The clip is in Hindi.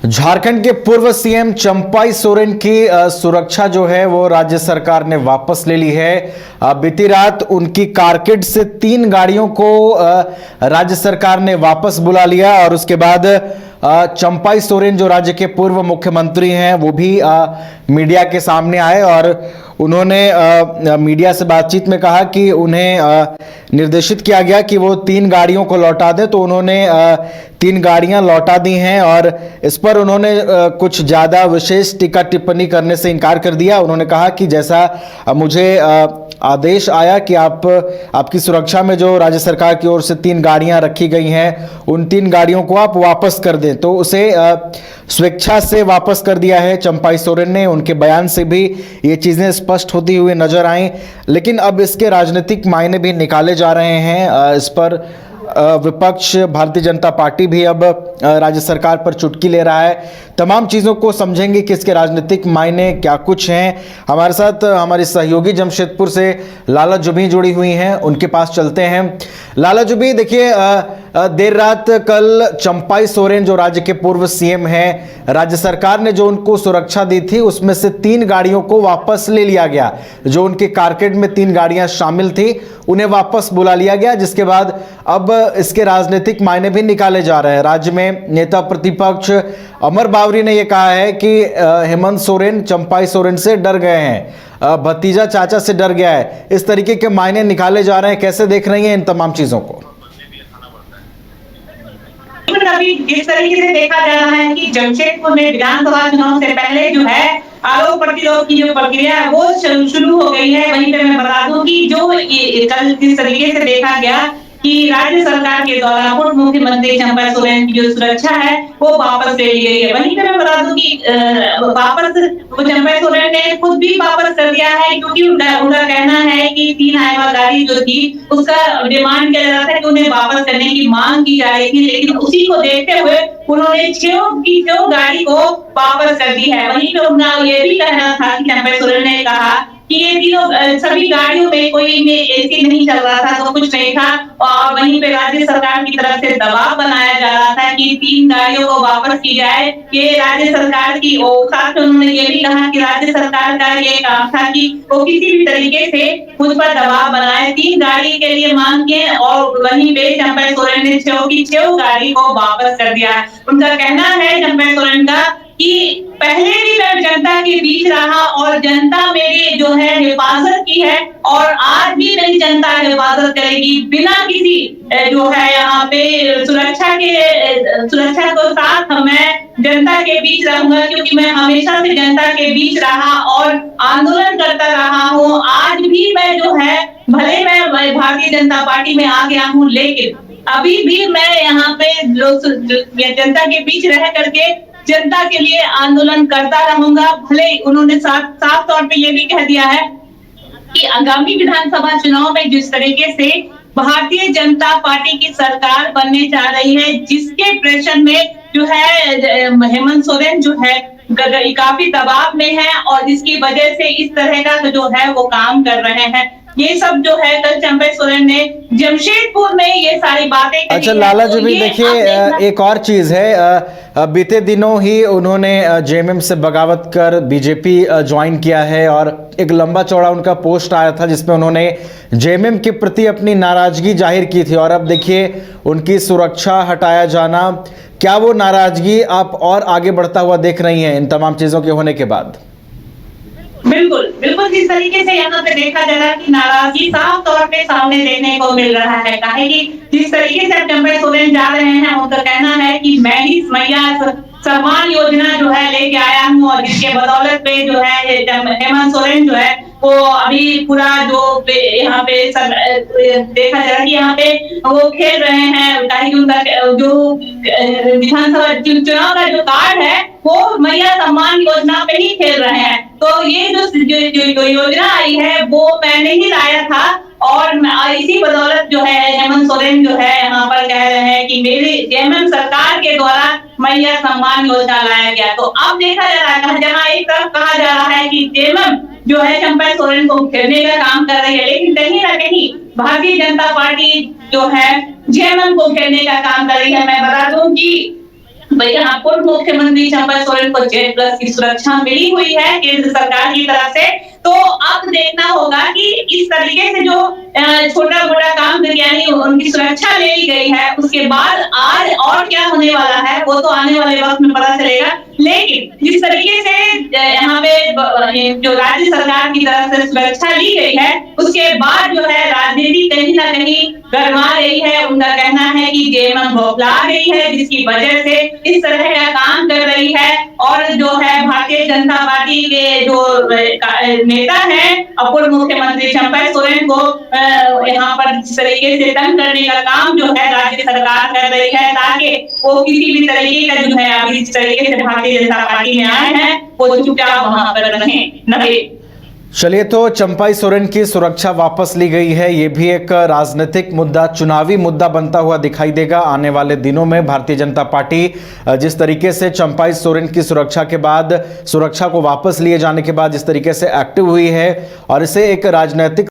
झारखंड के पूर्व सीएम चंपाई सोरेन की सुरक्षा जो है वो राज्य सरकार ने वापस ले ली है। बीती रात उनकी कारकेड से 3 गाड़ियों को राज्य सरकार ने वापस बुला लिया और उसके बाद चंपाई सोरेन जो राज्य के पूर्व मुख्यमंत्री हैं वो भी मीडिया के सामने आए और उन्होंने मीडिया से बातचीत में कहा कि उन्हें निर्देशित किया गया कि वो 3 गाड़ियों को लौटा दें, तो उन्होंने 3 गाड़ियां लौटा दी हैं और इस पर उन्होंने कुछ ज़्यादा विशेष टीका टिप्पणी करने से इनकार कर दिया। उन्होंने कहा कि जैसा मुझे आदेश आया कि आपकी सुरक्षा में जो राज्य सरकार की ओर से 3 गाड़ियां रखी गई हैं उन 3 गाड़ियों को आप वापस कर दें, तो उसे स्वेच्छा से वापस कर दिया है चंपाई सोरेन ने। उनके बयान से भी ये चीज़ें स्पष्ट होती हुई नजर आई, लेकिन अब इसके राजनीतिक मायने भी निकाले जा रहे हैं। इस पर विपक्ष भारतीय जनता पार्टी भी अब राज्य सरकार पर चुटकी ले रहा है। तमाम चीज़ों को समझेंगे कि इसके राजनीतिक मायने क्या कुछ हैं। हमारे साथ हमारी सहयोगी जमशेदपुर से लाला जुबी जुड़ी हुई हैं, उनके पास चलते हैं। लाला जुबी, देखिए देर रात कल चंपाई सोरेन जो राज्य के पूर्व सीएम हैं, राज्य सरकार ने जो उनको सुरक्षा दी थी उसमें से 3 गाड़ियों को वापस ले लिया गया। जो उनके कारकेड में 3 गाड़ियां शामिल थी उन्हें वापस बुला लिया गया, जिसके बाद अब इसके राजनीतिक मायने भी निकाले जा रहे हैं। राज्य में नेता प्रतिपक्ष अमर बावरी ने यह कहा है कि हेमंत सोरेन चंपाई सोरेन से डर गए हैं, भतीजा चाचा से डर गया है। इस तरीके के मायने निकाले जा रहे हैं, कैसे देख रही हैं इन तमाम चीजों को? अभी जिस तरीके से देखा जा रहा है कि जमशेदपुर में विधानसभा चुनाव से पहले जो है आरोप प्रतिरोध की जो प्रक्रिया है वो शुरू हो गई है। वहीं पे मैं बता दूं कि जो कल जिस तरीके से देखा गया कि राज्य सरकार के द्वारा पूर्व मुख्यमंत्री चंपाई सोरेन की जो सुरक्षा है वो वापस ले ली गई है। वहीं पे मैं बता दूं कि वापस चंपाई सोरेन ने खुद भी वापस कर दिया है, क्योंकि उनका कहना है कि 3 हाईवा गाड़ी जो थी उसका डिमांड किया जा रहा था कि उन्हें वापस करने की मांग की जा रही थी, लेकिन उसी को देखते हुए उन्होंने 6 गाड़ी को वापस कर दी है। वहीं पे उनका ये भी कहना था कि चंपाई सोरेन ने कहा कि ये तीनों सभी गाड़ियों में कोई में एसी नहीं चल रहा था, तो कुछ नहीं था। और वहीं पे राज्य सरकार की तरफ से दबाव बनाया जा रहा था कि 3 गाड़ियों को वापस की जाए। ये राज्य सरकार की साथ में उन्होंने ये भी कहा कि राज्य सरकार का ये काम था कि वो किसी भी तरीके से मुझ पर दबाव बनाए, 3 गाड़ी के लिए मांग किए और वहीं पे चंपाई सोरेन ने 6 गाड़ी को वापस कर दिया। उनका कहना है चंपाई सोरेन का कि पहले भी मैं जनता के बीच रहा और जनता मेरी जो है हिफाजत की है और आज भी मेरी जनता हिफाजत करेगी बिना किसी जो है यहाँ पे सुरक्षा को साथ मैं जनता के बीच रहूंगा, क्योंकि मैं हमेशा से जनता के बीच रहा और आंदोलन करता रहा हूँ। आज भी मैं जो है भले मैं भारतीय जनता पार्टी में आ गया हूँ, लेकिन अभी भी मैं यहाँ पे जनता के बीच रह करके जनता के लिए आंदोलन करता रहूंगा। भले उन्होंने साफ तौर पे ये भी कह दिया है कि आगामी विधानसभा चुनाव में जिस तरीके से भारतीय जनता पार्टी की सरकार बनने जा रही है, जिसके प्रेशर में जो है हेमंत सोरेन जो है काफी दबाव में है और जिसकी वजह से इस तरह का जो है वो काम कर रहे हैं, ये सब जो है कल चंपाई सोरेन ने जमशेदपुर में ये सारी बातें कही। अच्छा लाला जी भी देखिए, एक और चीज है, बीते दिनों ही उन्होंने जेएमएम से बगावत कर बीजेपी ज्वाइन किया है और एक लंबा चौड़ा उनका पोस्ट आया था जिसमें उन्होंने जेएमएम के प्रति अपनी नाराजगी जाहिर की थी। और अब देखिए उनकी सुरक्षा हटाया जाना, क्या वो नाराजगी आप और आगे बढ़ता हुआ देख रही हैं इन तमाम चीजों के होने के बाद? बिल्कुल बिल्कुल, जिस तरीके से यहाँ पे देखा जा रहा है कि नाराजगी साफ तौर पे सामने देखने को मिल रहा है। काहे कि जिस तरीके से चंपाई सोरेन जा रहे हैं, उनका कहना है कि मैं ही मैया सम्मान योजना जो है लेके आया हूँ और जिसके बदौलत पे जो है हेमंत सोरेन जो है वो अभी पूरा जो यहाँ पे देखा जा रहा है कि यहाँ पे वो खेल रहे हैं। काहे कि उनका जो विधानसभा चुनाव का जो कार्ड है वो मैया सम्मान योजना पे ही खेल रहे हैं। तो ये जो योजना आई है वो मैंने ही लाया था और इसी बदौलत जो है हेमंत सोरेन जो है यहाँ पर कह रहे हैं कि मेरी जेएमएम सरकार के द्वारा मैया सम्मान योजना लाया गया। तो अब देखा जा रहा है जहाँ एक तरफ कहा जा रहा है कि जेएमएम जो है चंपाई सोरेन को घेरने का काम कर रही है, लेकिन कहीं ना कहीं भारतीय जनता पार्टी जो है जेएमएम को घेरने का काम कर रही है। मैं बता दूं कि यहाँ पूर्व मुख्यमंत्री चंपा सोरेन को जेड प्लस की सुरक्षा मिली हुई है केंद्र सरकार की तरफ से। तो अब देखना होगा कि इस तरीके से जो छोटा मोटा काम यानी उनकी सुरक्षा ले ली गई है, उसके बाद आज और क्या होने वाला है वो तो आने वाले वक्त में पता चलेगा। लेकिन जिस तरीके से यहाँ पे जो राज्य सरकार की तरफ से सुरक्षा ली गई है, उसके बाद जो है राजनीति कहीं ना कहीं गरमा रही है। उनका कहना है कि जेएमएम बौखला रही है, जिसकी वजह से इस तरह का काम कर रही है। और जो है भारतीय जनता पार्टी के जो नेता हैं, पूर्व मुख्यमंत्री चंपा सोरेन को यहाँ पर जिस तरीके से तंग करने का काम जो है राज्य सरकार कर रही है, ताकि वो किसी भी तरीके का जो है अभी जिस तरीके से भारतीय जनता पार्टी में आए हैं वो चुपचाप वहां पर रहें। चलिए, तो चंपाई सोरेन की सुरक्षा वापस ली गई है। ये भी एक राजनीतिक मुद्दा, चुनावी मुद्दा बनता हुआ दिखाई देगा आने वाले दिनों में। भारतीय जनता पार्टी जिस तरीके से चंपाई सोरेन की सुरक्षा के बाद, सुरक्षा को वापस लिए जाने के बाद जिस तरीके से एक्टिव हुई है और इसे एक राजनीतिक